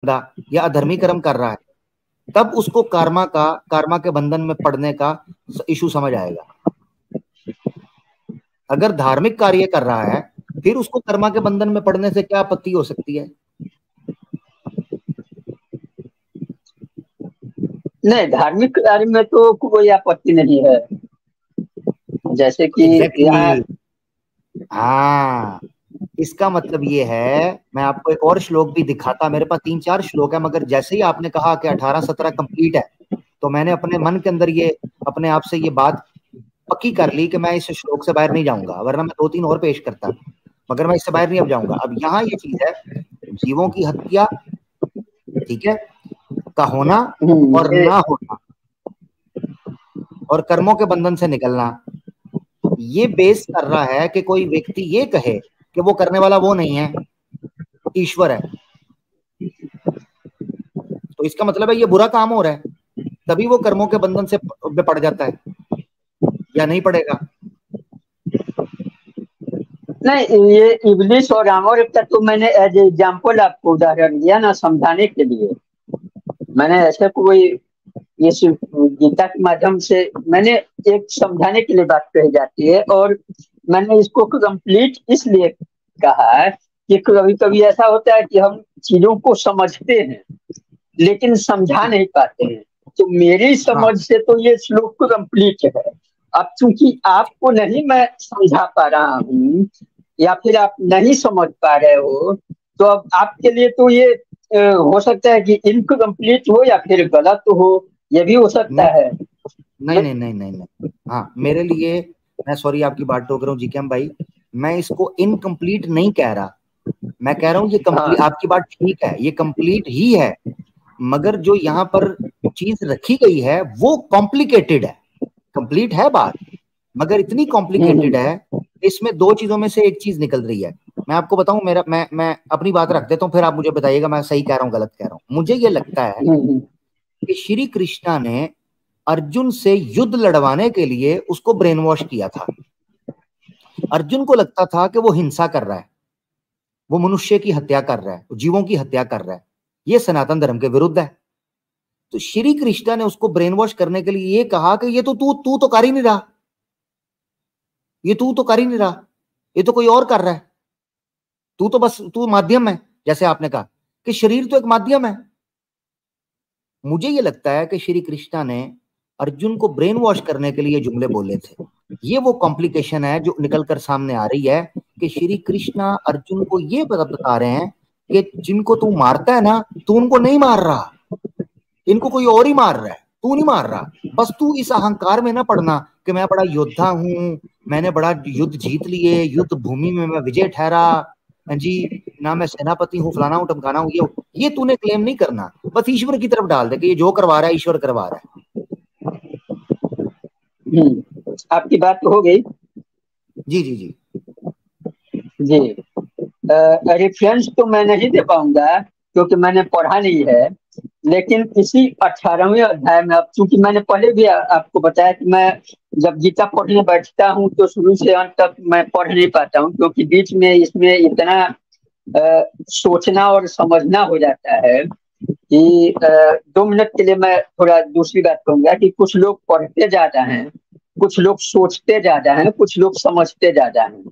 या अधर्मी कर्म कर रहा है, तब उसको कर्मा के बंधन में पड़ने का इशू समझ आएगा। अगर धार्मिक कार्य कर रहा है फिर उसको कर्मा के बंधन में पड़ने से क्या आपत्ति हो सकती है? नहीं, धार्मिक कार्य में तो कोई आपत्ति नहीं है, जैसे कि यहाँ हाँ, इसका मतलब ये है, मैं आपको एक और श्लोक भी दिखाता, मेरे पास 3-4 श्लोक है, मगर जैसे ही आपने कहा कि 18-17 कंप्लीट है, तो मैंने अपने मन के अंदर ये अपने आप से ये बात पक्की कर ली कि मैं इस श्लोक से बाहर नहीं जाऊंगा, वरना मैं 2-3 और पेश करता, मगर मैं इससे बाहर नहीं अब जाऊंगा। अब यहाँ ये चीज है, जीवों की हत्या, ठीक है, का होना और ना होना और कर्मों के बंधन से निकलना, ये बेस कर रहा है कि कोई व्यक्ति ये कहे कि वो करने वाला वो नहीं है, ईश्वर है, तो इसका मतलब है ये बुरा काम हो रहा है, तभी वो कर्मों के बंधन से पड़ जाता है, या नहीं पड़ेगा? नहीं, ये इब्लिस और आमोर का तो मैंने एज एग्जाम्पल आपको उदाहरण दिया ना, समझाने के लिए। मैंने ऐसे कोई ये गीता के माध्यम से मैंने एक समझाने के लिए बात कही जाती है, और मैंने इसको कंप्लीट इसलिए कहा है कि कभी कभी ऐसा होता है कि हम चीजों को समझते हैं लेकिन समझा नहीं पाते हैं, तो मेरी समझ से तो ये श्लोक कंप्लीट है। अब चूंकि आपको नहीं मैं समझा पा रहा हूँ या फिर आप नहीं समझ पा रहे हो, तो अब आपके लिए तो ये हो सकता है कि इनकम्प्लीट हो या फिर गलत हो, ये भी हो सकता है। नहीं नहीं नहीं नहीं नहीं, हाँ, मेरे लिए, मैं सॉरी आपकी बात टोक रहा हूँ जीकेएम भाई, मैं इसको इनकम्प्लीट नहीं कह रहा, मैं कह रहा हूँ ये कंप्लीट, आपकी बात ठीक है, ये कंप्लीट ही है, मगर जो यहाँ पर चीज रखी गई है वो कॉम्प्लिकेटेड है। कंप्लीट है बात, मगर इतनी कॉम्प्लिकेटेड है, इसमें 2 चीजों में से एक चीज निकल रही है। मैं आपको बताऊं, मेरा मैं अपनी बात रख देता हूँ, फिर आप मुझे बताइएगा मैं सही कह रहा हूँ गलत कह रहा हूँ। मुझे ये लगता है कि श्री कृष्णा ने अर्जुन से युद्ध लड़वाने के लिए उसको ब्रेन वॉश किया था। अर्जुन को लगता था कि वो हिंसा कर रहा है, वो मनुष्य की हत्या कर रहा है, जीवों की हत्या कर रहा है, ये सनातन धर्म के विरुद्ध है। तो श्री कृष्णा ने उसको ब्रेन वॉश करने के लिए ये कहा कि ये तो तू तो कर ही नहीं रहा, ये तू तो कर ही नहीं रहा, ये तो कोई और कर रहा है, तू तो बस तू माध्यम है, जैसे आपने कहा कि शरीर तो एक माध्यम है। मुझे ये लगता है कि श्री कृष्णा ने अर्जुन को ब्रेन वॉश करने के लिए जुमले बोले थे। ये वो कॉम्प्लिकेशन है जो निकल कर सामने आ रही है कि श्री कृष्णा अर्जुन को ये बता रहे हैं कि जिनको तू मारता है ना, तू उनको नहीं मार रहा, इनको कोई और ही मार रहा है, तू नहीं मार रहा। बस तू इस अहंकार में ना पड़ना कि मैं बड़ा योद्धा हूं, मैंने बड़ा युद्ध जीत लिए, युद्ध भूमि में मैं विजय ठहरा जी, ना मैं सेनापति हूँ, फलाना हूँ, टमकाना हूँ, ये तूने क्लेम नहीं करना, बस ईश्वर की तरफ डाल दे कि ये जो करवा रहा है ईश्वर करवा रहा है। आपकी बात तो हो गई। जी जी जी जी, रेफरेंस तो मैं नहीं दे पाऊंगा क्योंकि मैंने पढ़ा नहीं है, लेकिन इसी 18वें अध्याय में, अब चूंकि मैंने पहले भी आपको बताया कि मैं जब गीता पढ़ने बैठता हूँ तो शुरू से अंत तक मैं पढ़ नहीं पाता हूँ, क्योंकि बीच में इसमें इतना सोचना और समझना हो जाता है कि 2 मिनट के लिए मैं थोड़ा दूसरी बात कहूंगा कि कुछ लोग पढ़ते ज्यादा हैं, कुछ लोग सोचते ज्यादा हैं, कुछ लोग समझते ज्यादा हैं।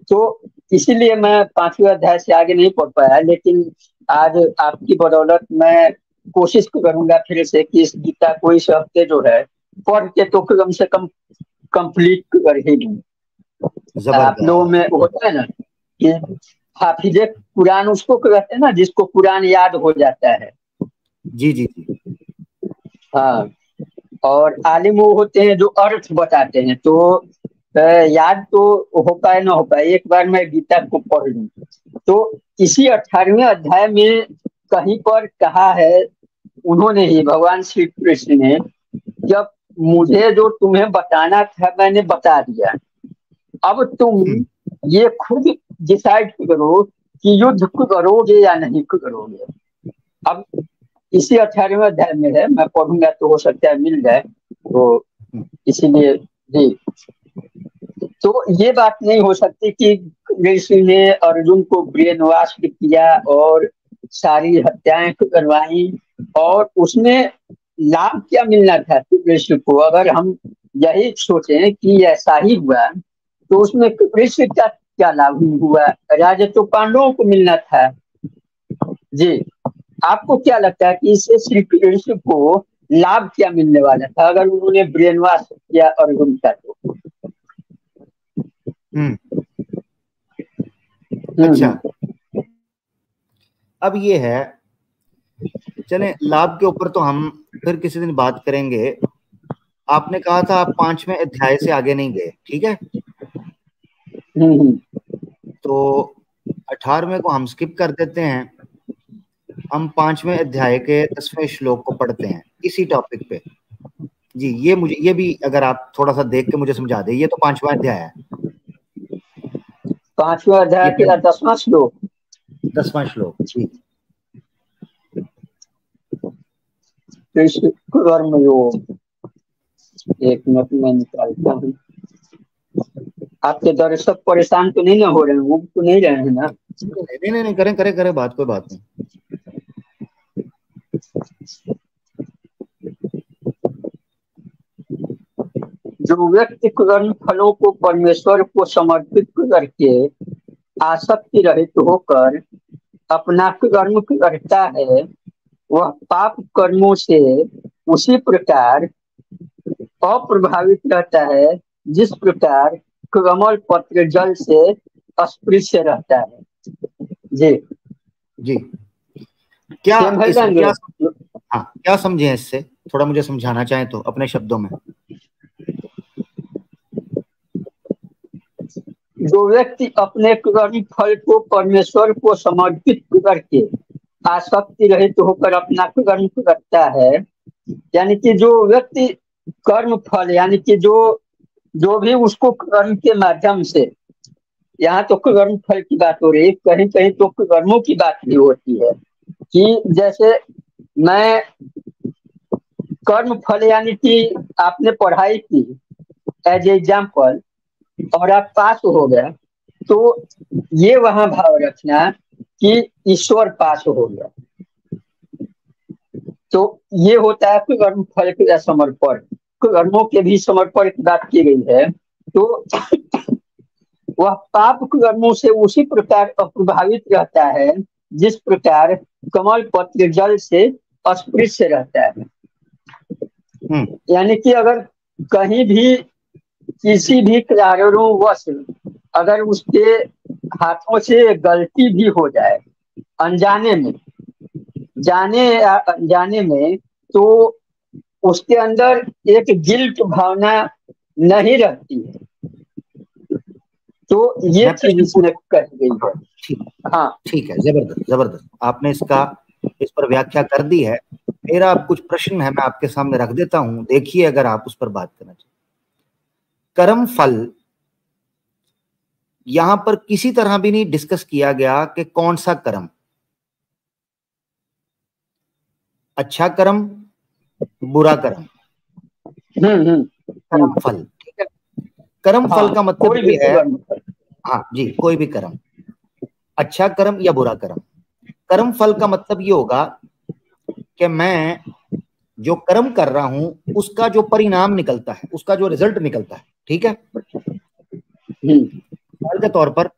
तो इसीलिए मैं 5वें अध्याय से आगे नहीं पढ़ पाया, लेकिन आज आपकी बदौलत मैं कोशिश करूंगा फिर से कि इस गीता को इस हफ्ते जो है पढ़ के तो कम से कम कंप्लीट कर ही लूं। आप लोगों में होता है ना कि हाफिजे कुरान उसको कहते हैं ना जिसको कुरान याद हो जाता है। जी जी जी, हाँ, और आलिम वो होते हैं जो अर्थ बताते हैं, तो याद तो हो पाए ना हो पाए, एक बार मैं गीता को पढ़ लूं। तो इसी 18वें अध्याय में कहीं पर कहा है उन्होंने ही, भगवान श्री कृष्ण ने, जब मुझे जो तुम्हें बताना था मैंने बता दिया, अब तुम ये खुद डिसाइड करो कि युद्ध करोगे या नहीं करोगे। अब इसी 18वें अध्याय में है, मैं पढ़ूंगा तो हो सकता है मिल जाए, तो इसीलिए जी। तो ये बात नहीं हो सकती कि ऋषि ने अर्जुन को ब्रेन वॉश किया और सारी हत्याएं करवाई, और उसमें लाभ क्या मिलना था कृष्ण को? अगर हम यही सोचें कि ऐसा ही हुआ तो उसमें कृष्ण का क्या लाभ हुआ? राज्य तो पांडवों को मिलना था। जी, आपको क्या लगता है कि इससे श्री कृष्ण को लाभ क्या मिलने वाला था अगर उन्होंने ब्रेन वॉश किया अर्जुन का? तो अच्छा, अब ये है, चलें लाभ के ऊपर तो हम फिर किसी दिन बात करेंगे। आपने कहा था आप 5वें अध्याय से आगे नहीं गए, ठीक है? तो 18वें को हम स्किप कर देते हैं, हम 5वें अध्याय के 10वें श्लोक को पढ़ते हैं इसी टॉपिक पे। जी, ये भी अगर आप थोड़ा सा देख के मुझे समझा दे। ये तो 5वां अध्याय है, 5वां अध्याय के 10वां श्लोक। 10वां श्लोक जी। कृष्ण कर्मयोग, एक मिनट में निकालता हूँ। आपके दर्शक परेशान तो नहीं ना हो रहे हैं, वो तो नहीं रहे हैं ना? नहीं, करें बात, कोई बात नहीं। जो व्यक्ति कर्म फलों को परमेश्वर को समर्पित करके आसक्ति रहित होकर अपना कर्म करता है, वह पाप कर्मों से उसी प्रकार अप्रभावित रहता है जिस प्रकार कमल पत्र जल से अस्पृश्य रहता है। जी जी, क्या क्या समझे इससे? थोड़ा मुझे समझाना चाहें तो अपने शब्दों में। जो व्यक्ति अपने कर्म फल को परमेश्वर को समर्पित करके आसक्ति रहित होकर अपना कर्म करता है, यानी कि जो व्यक्ति कर्म फल, यानी कि जो भी उसको कर्म के माध्यम से, यहाँ तो कर्म फल की बात हो रही है, कहीं कहीं तो कर्मों की बात भी होती है कि जैसे मैं कर्म फल, यानी कि आपने पढ़ाई की एज एग्जाम्पल और आप पास हो गए, तो ये वहां भाव रखना कि ईश्वर पास हो गया, तो ये होता है कर्म फल का समर्पण। कर्मों के भी समर्पण की बात की गई है, तो वह पाप कर्मों से उसी प्रकार अप्रभावित रहता है जिस प्रकार कमल पत्र जल से अस्पृश्य रहता है। यानी कि अगर कहीं भी किसी भी कारणवश अगर उसके हाथों से गलती भी हो जाए, अनजाने में, जाने या अनजाने में, तो उसके अंदर एक गिल्ट भावना नहीं रहती है। तो ये चीज इसमें कही गई है। हाँ ठीक है, जबरदस्त आपने इस पर व्याख्या कर दी है। मेरा कुछ प्रश्न है, मैं आपके सामने रख देता हूं, देखिए अगर आप उस पर बात करना चाहिए। कर्म फल यहां पर किसी तरह भी नहीं डिस्कस किया गया कि कौन सा कर्म, अच्छा कर्म बुरा कर्म, कर्म फल, ठीक है? कर्म फल का मतलब ये है, हाँ जी, कोई भी कर्म, अच्छा कर्म या बुरा कर्म। कर्म फल का मतलब ये होगा कि मैं जो कर्म कर रहा हूं उसका जो परिणाम निकलता है, उसका जो रिजल्ट निकलता है, ठीक है? मिसाल के तौर पर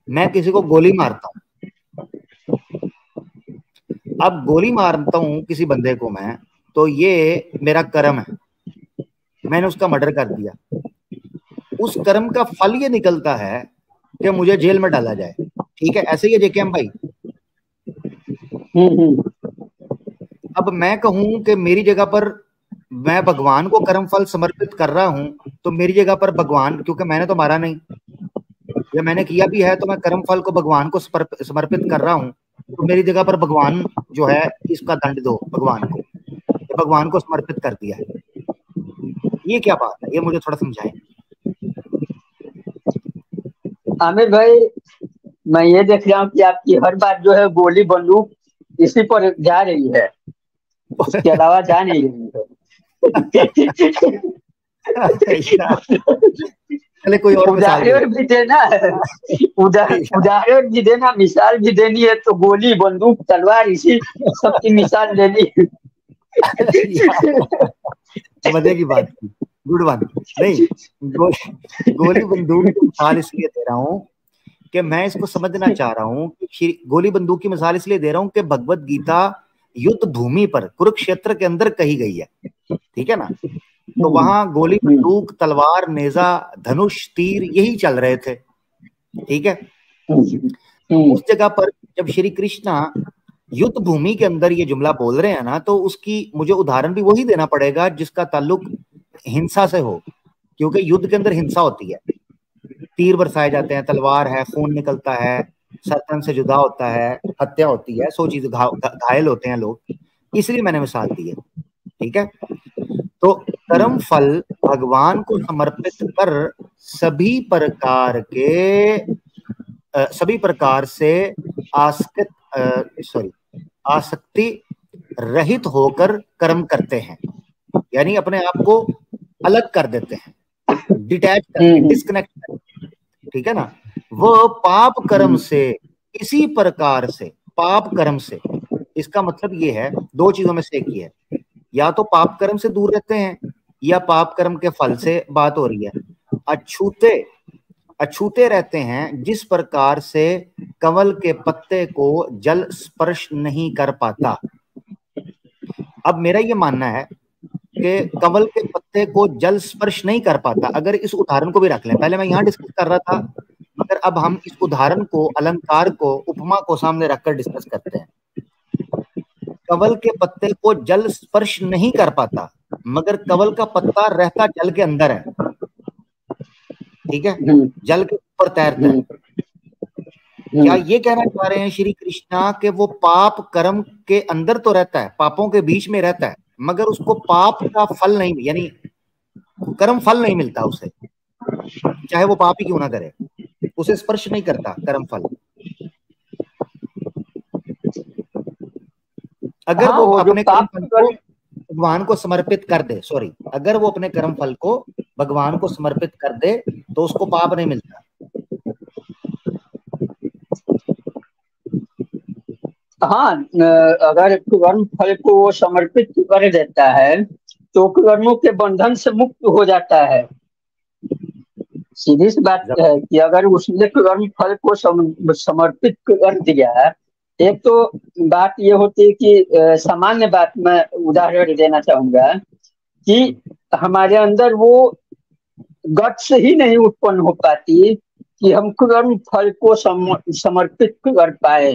मैं किसी को गोली मारता हूं, अब गोली मारता हूं किसी बंदे को मैं, तो ये मेरा कर्म है, मैंने उसका मर्डर कर दिया। उस कर्म का फल ये निकलता है कि मुझे जेल में डाला जाए, ठीक है? ऐसे ही है जेकेएम भाई। अब मैं कहूं कि मेरी जगह पर मैं भगवान को कर्म फल समर्पित कर रहा हूं, तो मेरी जगह पर भगवान, क्योंकि मैंने तो मारा नहीं या मैंने किया भी है, तो मैं कर्म फल को भगवान को समर्पित कर रहा हूं, तो मेरी जगह पर भगवान जो है इसका दंड दो भगवान को, तो भगवान को समर्पित कर दिया है। ये क्या बात है, ये मुझे थोड़ा समझाएं। आमिर भाई, मैं ये देख रहा हूँ कि आपकी हर बात जो है गोली बंदूक इसी पर जा रही है, उसके अलावा जा नहीं रही है। चले कोई और उदाहरण भी देना है, उदाहरण भी देना, मिसाल भी देनी है, तो गोली बंदूक तलवार इसी सब की मिसाल देनी है। मजे की बात की, गुड वन। नहीं, गोली बंदूक की मिसाल इसलिए दे रहा हूँ कि मैं इसको समझना चाह रहा हूँ कि गोली बंदूक की मिसाल इसलिए दे रहा हूँ कि भगवत गीता युद्ध भूमि पर कुरुक्षेत्र के अंदर कही गई है, ठीक है ना। तो वहां गोली बंदूक तलवार नेजा धनुष तीर यही चल रहे थे, ठीक है। उस जगह पर जब श्री कृष्णा युद्ध भूमि के अंदर ये जुमला बोल रहे हैं ना, तो उसकी मुझे उदाहरण भी वही देना पड़ेगा जिसका ताल्लुक हिंसा से हो, क्योंकि युद्ध के अंदर हिंसा होती है, तीर बरसाए जाते हैं, तलवार है, खून निकलता है, सरतन से जुदा होता है, हत्या होती है, 100 चीज घायल होते हैं लोग, इसलिए मैंने मिसाल दी है, ठीक है। तो कर्म फल भगवान को समर्पित कर सभी प्रकार से आसक्ति रहित होकर कर्म करते हैं, यानी अपने आप को अलग कर देते हैं, डिटैच करते, डिस्कनेक्ट करते, ठीक है ना। वो पाप कर्म से, इसी प्रकार से पाप कर्म से, इसका मतलब ये है दो चीजों में से एक ही है, या तो पाप कर्म से दूर रहते हैं या पाप कर्म के फल से बात हो रही है। अछूते रहते हैं जिस प्रकार से कमल के पत्ते को जल स्पर्श नहीं कर पाता। अब मेरा ये मानना है कि कमल के पत्ते को जल स्पर्श नहीं कर पाता। अगर इस उदाहरण को भी रख लें, पहले मैं यहां डिस्कस कर रहा था, मगर अब हम इस उदाहरण को, अलंकार को, उपमा को सामने रखकर डिस्कस करते हैं। कमल के पत्ते को जल स्पर्श नहीं कर पाता, मगर कमल का पत्ता रहता जल के अंदर है, ठीक है, जल के ऊपर तैरता है। क्या ये कहना चाह रहे हैं श्री कृष्णा कि वो पाप कर्म के अंदर तो रहता है, पापों के बीच में रहता है, मगर उसको पाप का फल नहीं, यानी कर्म फल नहीं मिलता उसे, चाहे वो पाप ही क्यों ना करे, उसे स्पर्श नहीं करता कर्म फल। अगर वो अपने कर्म फल को भगवान को समर्पित कर दे, अगर वो अपने कर्म फल को भगवान को समर्पित कर दे तो उसको पाप नहीं मिलता। हाँ, अगर कर्म फल को वो समर्पित कर देता है तो कर्मों के बंधन से मुक्त हो जाता है। सीधी सी बात है कि अगर उसने कर्म फल को समर्पित कर दिया, एक तो बात ये होती है कि सामान्य बात मैं उदाहरण देना चाहूंगा कि हमारे अंदर वो गट्स ही नहीं उत्पन्न हो पाती कि हम कर्म फल को समर्पित कर पाए,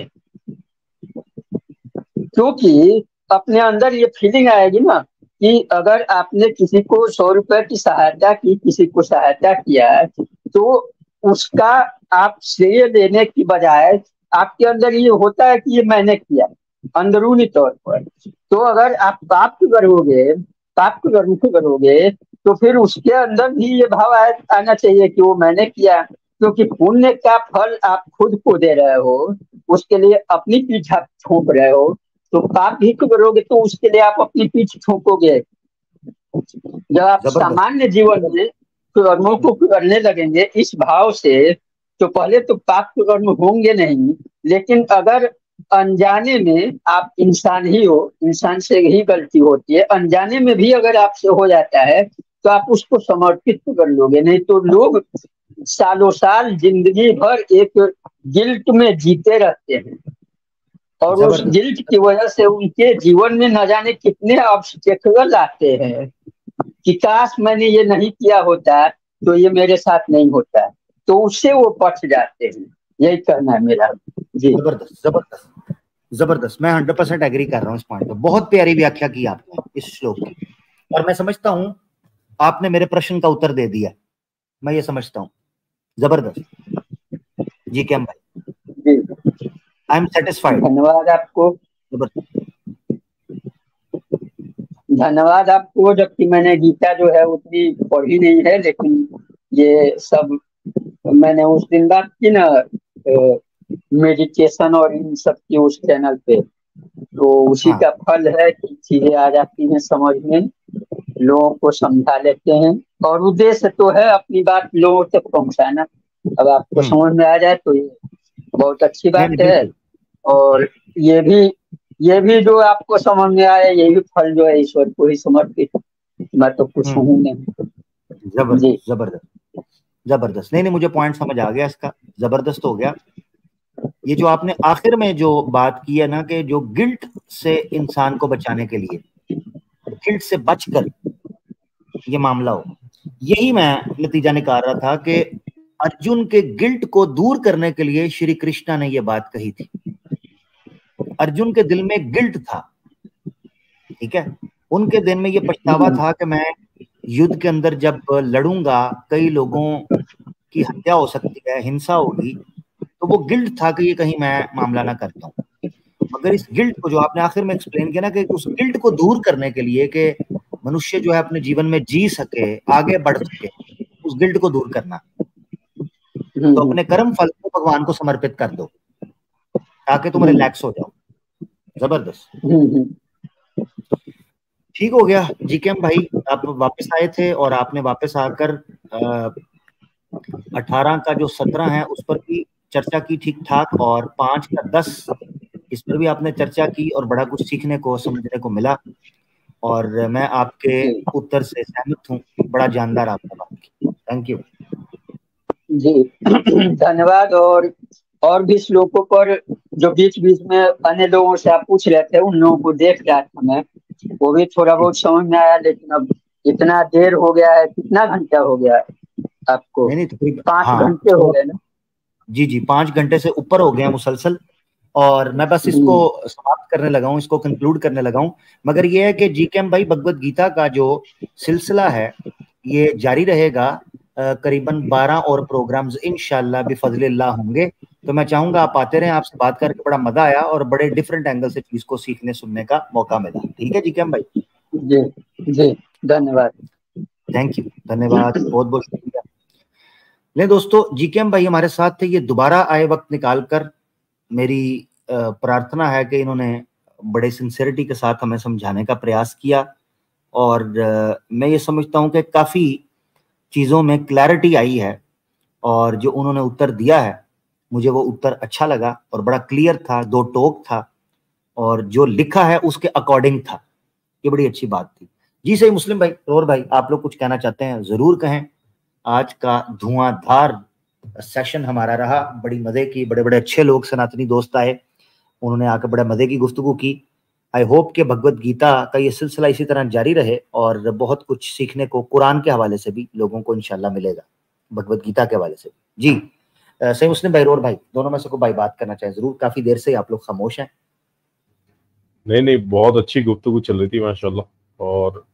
क्योंकि अपने अंदर ये फीलिंग आएगी ना कि अगर आपने किसी को 100 रुपए की सहायता की, किसी को सहायता किया, तो उसका आप श्रेय लेने की बजाय आपके अंदर ये होता है कि ये मैंने किया अंदरूनी तौर पर। तो अगर आप पाप कर्म करोगे तो फिर उसके अंदर भी ये भाव आना चाहिए कि वो मैंने किया, क्योंकि पुण्य का फल आप खुद को दे रहे हो, उसके लिए अपनी पीठ आप ठोंक रहे हो। तो पाप भी करोगे तो उसके लिए आप अपनी पीठ ठोकोगे। जब आप सामान्य जीवन में कर्मों को करने लगेंगे इस भाव से, तो पहले तो पाप कर्म होंगे नहीं, लेकिन अगर अनजाने में, आप इंसान ही हो, इंसान से ही गलती होती है, अनजाने में भी अगर आपसे हो जाता है तो आप उसको समर्पित कर लोगे। नहीं तो लोग सालों साल जिंदगी भर एक गिल्ट में जीते रहते हैं, और उस गिल्ट की वजह से उनके जीवन में न जाने कितने ऑब्स्टेकल आते हैं कि काश मैंने ये नहीं किया होता तो ये मेरे साथ नहीं होता, तो उससे वो बच जाते हैं। यही कहना है मेरा जी। जबरदस्त, मैं 100% एग्री कर रहा हूँ इस पॉइंट पे। बहुत प्यारी व्याख्या की आपने इस श्लोक की, और मैं समझता हूँ आपने मेरे प्रश्न का उत्तर दे दिया, मैं ये समझता हूँ। जबरदस्त जी, क्या भाई, आई एम सेटिस्फाइड। धन्यवाद आपको, धन्यवाद आपको। जबकि मैंने गीता जो है उतनी पढ़ी नहीं है, लेकिन ये सब मैंने उस दिन बात की ना मेडिटेशन और इन सब की उस चैनल पे, तो उसी का फल है कि चीजें आ जाती हैं समझ में, लोगों को समझा लेते हैं और उद्देश्य तो है अपनी बात लोगों तक पहुंचाना। अब आपको समझ में आ जाए तो ये बहुत अच्छी नहीं बात नहीं है। बिल्कुल। और ये भी ये भी जो आपको समझ में आया, ये भी फल जो है ईश्वर को ही समर्पित। मैं तो कुछ हूँ नहीं। जी। जबरदस्त जबरदस्त जबरदस्त। नहीं नहीं मुझे पॉइंट समझ आ गया इसका, जबरदस्त हो गया। ये जो आपने आखिर में जो बात की है ना, कि जो गिल्ट से इंसान को बचाने के लिए, गिल्ट से बचकर ये मामला हो, यही मैं नतीजा निकाल रहा था कि अर्जुन के गिल्ट को दूर करने के लिए श्री कृष्णा ने ये बात कही थी। अर्जुन के दिल में गिल्ट था, ठीक है, उनके दिल में ये पछतावा था कि मैं युद्ध के अंदर जब लड़ूंगा कई लोगों की हत्या हो सकती है, हिंसा होगी, तो वो गिल्ट था कि ये कहीं मैं मामला ना करता हूं। मगर इस गिल्ट को जो आपने आखिर में एक्सप्लेन किया ना, कि उस गिल्ट को दूर करने के लिए कि मनुष्य जो है अपने जीवन में जी सके, आगे बढ़ सके, उस गिल्ट को दूर करना, तो अपने कर्म फल को भगवान को समर्पित कर दो ताकि तुम रिलैक्स हो जाओ। जबरदस्त, ठीक हो गया। जीकेएम भाई आप वापस आए थे और आपने वापस आकर 18 का जो 17 है उस पर भी चर्चा की ठीक ठाक, और 5 का 10 इस पर भी आपने चर्चा की और बड़ा कुछ सीखने को समझने को मिला। और मैं आपके उत्तर से सहमत हूँ, बड़ा जानदार आपने बात की। थैंक यू जी। धन्यवाद। और भी श्लोकों पर जो बीच बीच में अन्य लोगों से आप पूछ रहे थे, उन लोगों को देख रहा था मैं, वो भी थोड़ा बहुत समझ में आया। लेकिन अब इतना देर हो गया है, कितना घंटा हो गया है आपको? नहीं नहीं तकरीबन 5 हाँ घंटे हो गए ना? जी जी 5 घंटे से ऊपर हो गया मुसलसल, और मैं बस इसको समाप्त करने लगा हूँ, इसको कंक्लूड करने लगा हूँ। मगर ये है कि जीकेएम भाई भगवत गीता का जो सिलसिला है ये जारी रहेगा। करीबन 12 और प्रोग्राम्स इंशाल्लाह बिफजलिल्लाह होंगे। तो मैं चाहूंगा आप आते रहें, आपसे बात करके बड़ा मजा आया और बड़े डिफरेंट एंगल से चीज को सीखने सुनने का मौका मिला। ठीक है जीकेएम भाई? जी जी, धन्यवाद। थैंक यू, धन्यवाद, बहुत बहुत शुक्रिया। ले दोस्तों, जीकेएम भाई हमारे साथ थे, ये दोबारा आए वक्त निकालकर। मेरी प्रार्थना है कि इन्होंने बड़े सिंसियरिटी के साथ हमें समझाने का प्रयास किया, और मैं ये समझता हूँ कि काफ़ी चीज़ों में क्लैरिटी आई है, और जो उन्होंने उत्तर दिया है मुझे वो उत्तर अच्छा लगा और बड़ा क्लियर था, दो टोक था, और जो लिखा है उसके अकॉर्डिंग था। ये बड़ी अच्छी बात थी। जी सही मुस्लिम भाई और भाई आप लोग कुछ कहना चाहते हैं जरूर कहें। आज का धुआंधार सेशन हमारा रहा, बड़ी मजे की, बड़े बड़े अच्छे लोग सनातनी दोस्त आए, उन्होंने आकर बड़े मजे की गुफ्तगू की। आई होप कि भगवत गीता का ये सिलसिला इसी तरह जारी रहे और बहुत कुछ सीखने को कुरान के हवाले से भी लोगों को इंशाल्लाह मिलेगा, भगवत गीता के हवाले से जी। सही मुस्लिम भाई और भाई दोनों में से कोई भाई बात करना चाहे जरूर, काफी देर से आप लोग खामोश हैं। नहीं नहीं बहुत अच्छी गुफ्तगू चल रही थी माशाल्लाह। और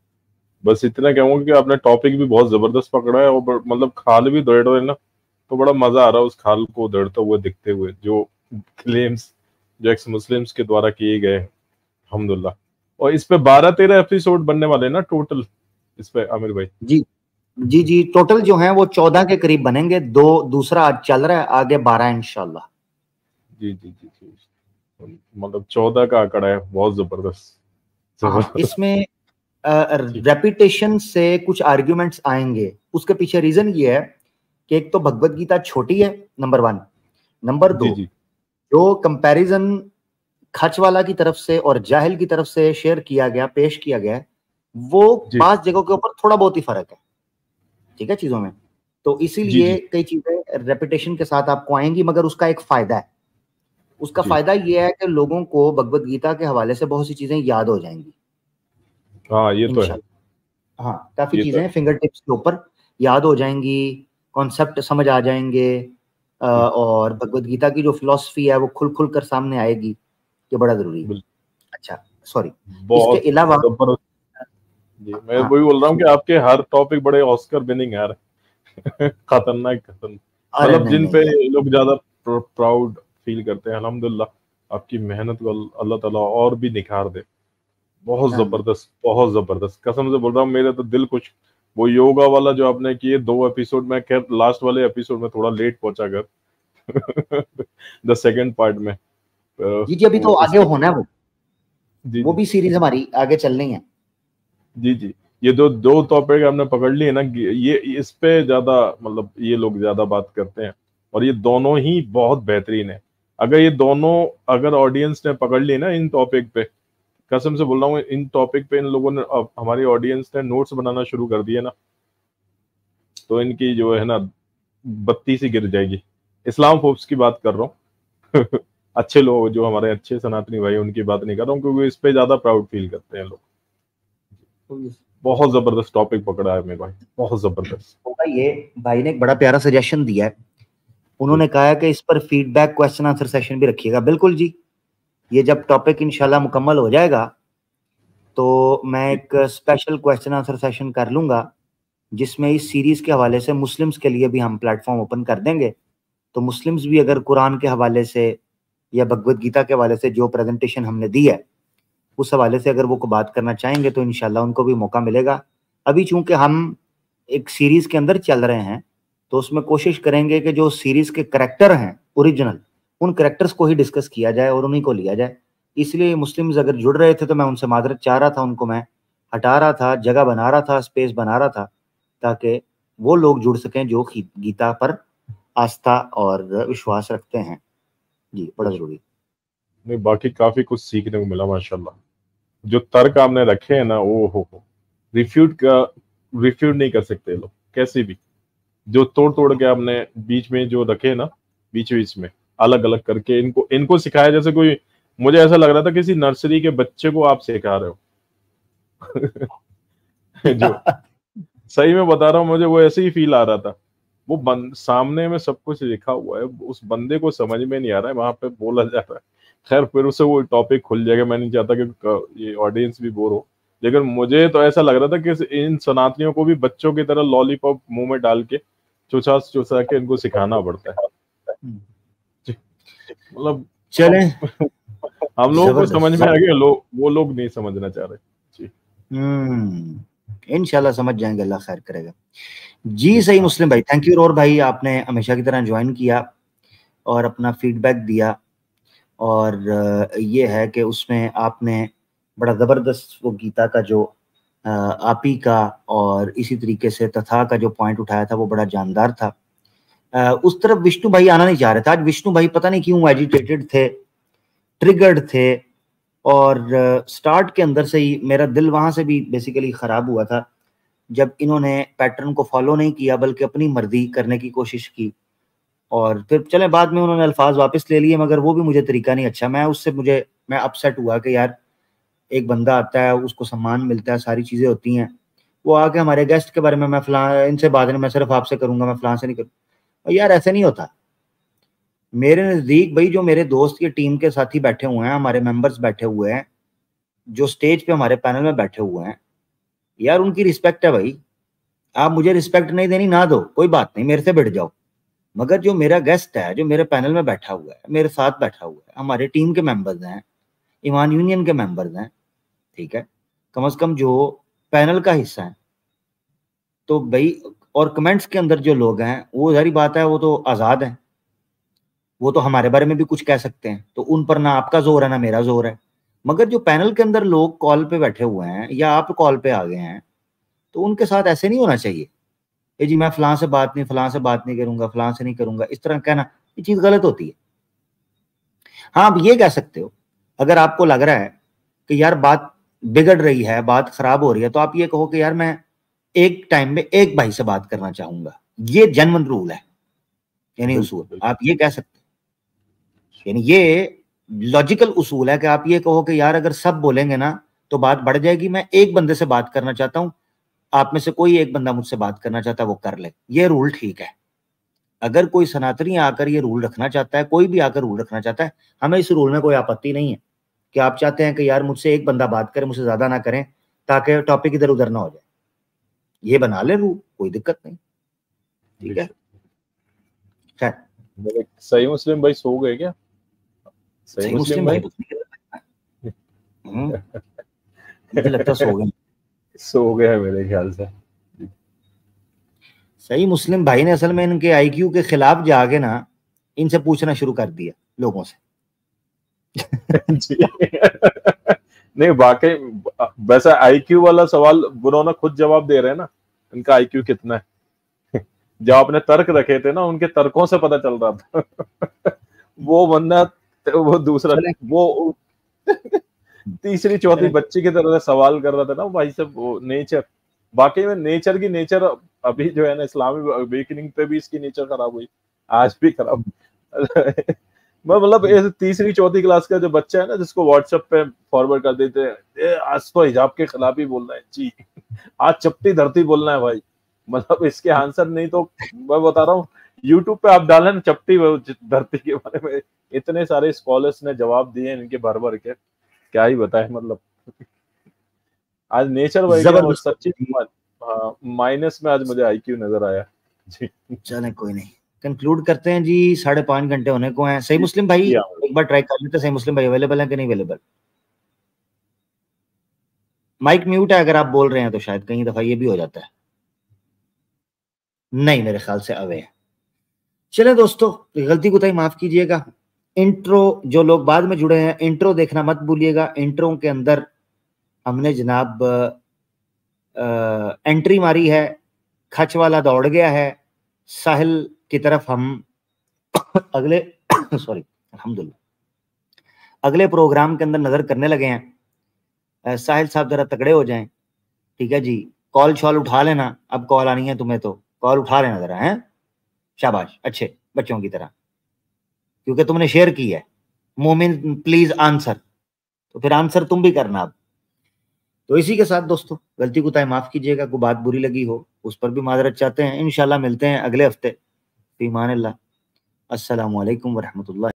बस इतना कहूंगा कि आपने टॉपिक भी बहुत जबरदस्त पकड़ा है, और मतलब खाल भी दौड़ रहे ना, तो बड़ा मजा आ रहा है उस खाल को दौड़ते हुए दिखते हुए, जो क्लेम्स जो एक्स मुस्लिम्स के द्वारा किए गए, अल्हम्दुलिल्लाह। और इस पे 12-13 एपिसोड बनने वाले हैं ना टोटल इस पे आमिर भाई? जी जी जी टोटल जो है वो 14 के करीब बनेंगे, दूसरा आज चल रहा है, आगे 12 इंशाल्लाह। जी जी जी जी, मतलब 14 का आंकड़ा है, बहुत जबरदस्त। इसमें रेपिटेशन से कुछ आर्ग्यूमेंट्स आएंगे, उसके पीछे रीजन ये है कि एक तो भगवत गीता छोटी है, नंबर 1, नंबर 2 जो कंपैरिजन खचवाला की तरफ से और जाहिल की तरफ से शेयर किया गया, पेश किया गया, वो बात जगहों के ऊपर थोड़ा बहुत ही फर्क है, ठीक है, चीजों में। तो इसीलिए कई चीजें रेपिटेशन के साथ आपको आएंगी, मगर उसका एक फायदा है। उसका फायदा ये है कि लोगों को भगवत गीता के हवाले से बहुत सी चीजें याद हो जाएंगी। हाँ ये तो है। हाँ काफी चीजें फिंगर टिप्स के ऊपर याद हो जाएंगी, कॉन्सेप्ट समझ आ जाएंगे, और भगवत गीता की जो फिलॉसफी है वो खुल खुल कर सामने आएगी। ये बड़ा जरूरी है। अच्छा सॉरी, इसके अलावा जी मैं वही बोल रहा हूँ कि आपके हर टॉपिक बड़े ऑस्कर विनिंग यार। खतरनाक मतलब जिन पे लोग ज्यादा प्राउड फील करते हैं। अल्हम्दुलिल्लाह आपकी मेहनत को अल्लाह ताला और भी निखार दे। बहुत जबरदस्त कसम से बोल रहा हूँ, मेरे तो दिल खुश। वो योगा वाला जो आपने किए 2 एपिसोड में, खैर लास्ट वाले एपिसोड में थोड़ा लेट पहुंचा घर द सेकंड पार्ट में। जी अभी तो आगे होना है वो भी सीरीज हमारी आगे चलनी है। जी जी ये दो टॉपिक हमने पकड़ लिए ना, ये इस पे ज्यादा मतलब ये लोग ज्यादा बात करते हैं, और ये दोनों ही बहुत बेहतरीन है। अगर ये दोनों अगर ऑडियंस ने पकड़ ली ना इन टॉपिक पे, कसम से बोल रहा हूँ, इन टॉपिक पे इन लोगों ने, अब हमारी ऑडियंस ने नोट्स बनाना शुरू कर दिए ना, तो इनकी जो है ना बत्ती सी गिर जाएगी। इस्लाम फोब्स की बात कर रहा हूँ अच्छे लोग जो हमारे अच्छे सनातनी भाई, उनकी बात नहीं कर रहा हूँ, क्योंकि इस पे ज्यादा प्राउड फील करते हैं लोग। बहुत जबरदस्त टॉपिक पकड़ा है मेरे भाई, बहुत जबरदस्त। ये भाई ने एक बड़ा प्यारा सजेशन दिया है, उन्होंने कहा है कि इस पर फीडबैक क्वेश्चन आंसर सेशन भी रखिएगा। बिल्कुल जी, ये जब टॉपिक इंशाल्लाह मुकम्मल हो जाएगा तो मैं एक स्पेशल क्वेश्चन आंसर सेशन कर लूंगा, जिसमें इस सीरीज के हवाले से मुस्लिम्स के लिए भी हम प्लेटफॉर्म ओपन कर देंगे। तो मुस्लिम्स भी अगर कुरान के हवाले से या भगवत गीता के हवाले से जो प्रेजेंटेशन हमने दी है उस हवाले से अगर वो को बात करना चाहेंगे तो इंशाल्लाह उनको भी मौका मिलेगा। अभी चूंकि हम एक सीरीज के अंदर चल रहे हैं तो उसमें कोशिश करेंगे कि जो सीरीज के करैक्टर हैं ओरिजिनल, उन करैक्टर्स को ही डिस्कस किया जाए और उन्हीं को लिया जाए। इसलिए मुस्लिम्स अगर जुड़ रहे थे तो मैं उनसे माजरत चाह रहा था, उनको मैं हटा रहा था, जगह बना रहा था, स्पेस बना रहा था, ताकि वो लोग जुड़ सकें जो गीता पर आस्था और विश्वास रखते हैं। जी, बड़ा जरूरी। नहीं, बाकी काफी कुछ सीखने को मिला माशाल्लाह। जो तर्क आपने रखे हैं ना, ओ हो रिफ्यूट नहीं कर सकते लोग कैसे भी। जो तोड़ के आपने बीच में जो रखे ना, बीच में अलग अलग करके इनको सिखाया, जैसे कोई, मुझे ऐसा लग रहा था किसी नर्सरी के बच्चे को आप सिखा रहे हो जो सही में बता रहा हूँ, मुझे वो ऐसे ही फील आ रहा था। वो सामने में सब कुछ लिखा हुआ है, उस बंदे को समझ में नहीं आ रहा है, वहां पे बोला जा रहा है। खैर, फिर उससे वो टॉपिक खुल जाएगा। मैं नहीं चाहता कि ये ऑडियंस भी बोर हो, लेकिन मुझे तो ऐसा लग रहा था कि इन सनातनियों को भी बच्चों की तरह लॉलीपॉप मुंह में डाल के चुसा के इनको सिखाना पड़ता है। मतलब चले, हम लोगों को समझ में आ गया, वो लोग नहीं समझना चाह रहे जी। इंशाल्लाह समझ जाएंगे, अल्लाह खैर करेगा जी। सही मुस्लिम भाई, थैंक यू। और भाई आपने हमेशा की तरह ज्वाइन किया और अपना फीडबैक दिया, और ये है कि उसमें आपने बड़ा ज़बरदस्त वो गीता का जो आपी का और इसी तरीके से तथा का जो पॉइंट उठाया था वो बड़ा जानदार था। उस तरफ विष्णु भाई आना नहीं चाह रहे थे आज। विष्णु भाई पता नहीं क्यों एजिटेटेड थे, ट्रिगर्ड थे, और स्टार्ट के अंदर से ही मेरा दिल वहां से भी बेसिकली ख़राब हुआ था जब इन्होंने पैटर्न को फॉलो नहीं किया बल्कि अपनी मर्जी करने की कोशिश की। और फिर चले बाद में उन्होंने अल्फाज वापस ले लिए, मगर वो भी मुझे तरीका नहीं अच्छा। मैं अपसेट हुआ कि यार एक बंदा आता है, उसको सम्मान मिलता है, सारी चीज़ें होती हैं, वो आके हमारे गेस्ट के बारे में मैं फलां इनसे बात नहीं, मैं सिर्फ आपसे करूंगा, मैं फलां से नहीं करूँ। यार ऐसे नहीं होता। मेरे नज़दीक भाई जो मेरे दोस्त की टीम के साथी बैठे हुए हैं, हमारे मेंबर्स बैठे हुए हैं, जो स्टेज पे हमारे पैनल में बैठे हुए हैं, यार उनकी रिस्पेक्ट है भाई। आप मुझे रिस्पेक्ट नहीं देनी ना दो, कोई बात नहीं, मेरे से बैठ जाओ, मगर जो मेरा गेस्ट है, जो मेरे पैनल में बैठा हुआ है, मेरे साथ बैठा हुआ है, हमारे टीम के मेंबर्स हैं, ईमान यूनियन के मेंबर्स हैं, ठीक है, कम से कम जो पैनल का हिस्सा है, तो भाई, और कमेंट्स के अंदर जो लोग हैं वो सारी बात है, वो तो आज़ाद हैं, वो तो हमारे बारे में भी कुछ कह सकते हैं, तो उन पर ना आपका जोर है ना मेरा जोर है। मगर जो पैनल के अंदर लोग कॉल पे बैठे हुए हैं या आप कॉल पे आ गए हैं, तो उनके साथ ऐसे नहीं होना चाहिए। ये जी मैं फलां से बात नहीं करूंगा, फलां से नहीं करूंगा, इस तरह कहना, ये चीज गलत होती है। हाँ, आप ये कह सकते हो, अगर आपको लग रहा है कि यार बात बिगड़ रही है, बात खराब हो रही है, तो आप ये कहो कि यार मैं एक टाइम में एक भाई से बात करना चाहूंगा। ये जेन्युइन रूल है, यानी उसूल आप ये कह सकते हैं, यानी ये लॉजिकल उसूल है कि आप ये कहो कि यार अगर सब बोलेंगे ना तो बात बढ़ जाएगी, मैं एक बंदे से बात करना चाहता हूं, आप में से कोई एक बंदा मुझसे बात करना चाहता है, वो कर ले। ये रूल ठीक है। अगर कोई सनातनी आकर ये रूल रखना चाहता है, कोई भी आकर रूल रखना चाहता है, हमें इस रूल में कोई आपत्ति नहीं है कि आप चाहते हैं कि यार मुझसे एक बंदा बात करे, मुझसे ज्यादा ना करें, ताकि टॉपिक इधर उधर ना हो जाए, ये बना ले रूल, कोई दिक्कत नहीं, ठीक है। खैर, सही मुस्लिम भाई सो गए क्या? सही मुस्लिम भाई मुझे लगता सो गए मेरे ख्याल से। सही मुस्लिम भाई ने असल में इनके आईक्यू के खिलाफ जाके ना इनसे पूछना शुरू कर दिया लोगों से नहीं वाकई वैसा आईक्यू वाला सवाल उन्होंने खुद जवाब दे रहे हैं ना, इनका आईक्यू कितना है। जब आपने तर्क रखे थे ना, उनके तर्कों से पता चल रहा था। वो बंदा, वो दूसरा, वो तीसरी चौथी बच्ची की तरह सवाल कर रहा था ना भाई साहब। वो नेचर, वाकई में नेचर की नेचर अभी जो है ना, इस्लामी अवेकनिंग पे भी इसकी नेचर खराब हुई, आज भी खराब। मतलब तीसरी चौथी क्लास का जो बच्चा है ना, जिसको व्हाट्सएप पे फॉरवर्ड कर देते हैं, आज तो हिजाब के खिलाफ ही बोलना है जी, आज चपटी धरती बोलना है भाई। मतलब इसके आंसर नहीं तो मैं बता रहा हूँ, यूट्यूब पे आप डालें ना चपटी धरती के बारे में, इतने सारे स्कॉलर्स ने जवाब दिए इनके भर भर के, क्या ही बताए। मतलब आज नेचर वाइज सच्ची माइनस में आज मुझे आईक्यू नजर आया जी। चलें कोई नहीं, कंक्लूड करते हैं जी, 5.5 घंटे होने को हैं। सही मुस्लिम भाई एक बार ट्राई कर लेते हैं, सही मुस्लिम भाई अवेलेबल है कि नहीं अवेलेबल? माइक म्यूट है, अगर आप बोल रहे हैं तो शायद कई दफा ये भी हो जाता है। नहीं, मेरे ख्याल से अवे है। चले दोस्तों, गलती कोताही माफ कीजिएगा। इंट्रो जो लोग बाद में जुड़े हैं, इंट्रो देखना मत भूलिएगा। इंट्रो के अंदर हमने जनाब एंट्री मारी है, खच वाला दौड़ गया है, साहिल की तरफ हम अगले सॉरी अल्हम्दुलिल्लाह अगले प्रोग्राम के अंदर नजर करने लगे हैं। साहिल साहब जरा तगड़े हो जाएं, ठीक है जी। कॉल शॉल उठा लेना, अब कॉल आनी है तुम्हें तो कॉल उठा लेना जरा, हैं? शाबाश, अच्छे बच्चों की तरह, क्योंकि तुमने शेयर की है। मोमिन प्लीज आंसर, तो फिर आंसर तुम भी करना अब। तो इसी के साथ दोस्तों, गलती कोताही माफ कीजिएगा, कोई बात बुरी लगी हो उस पर भी माजरत चाहते हैं। इंशाल्लाह मिलते हैं अगले हफ्ते। फी मान अल्लाह। अस्सलामु अलैकुम व रहमतुल्लाह।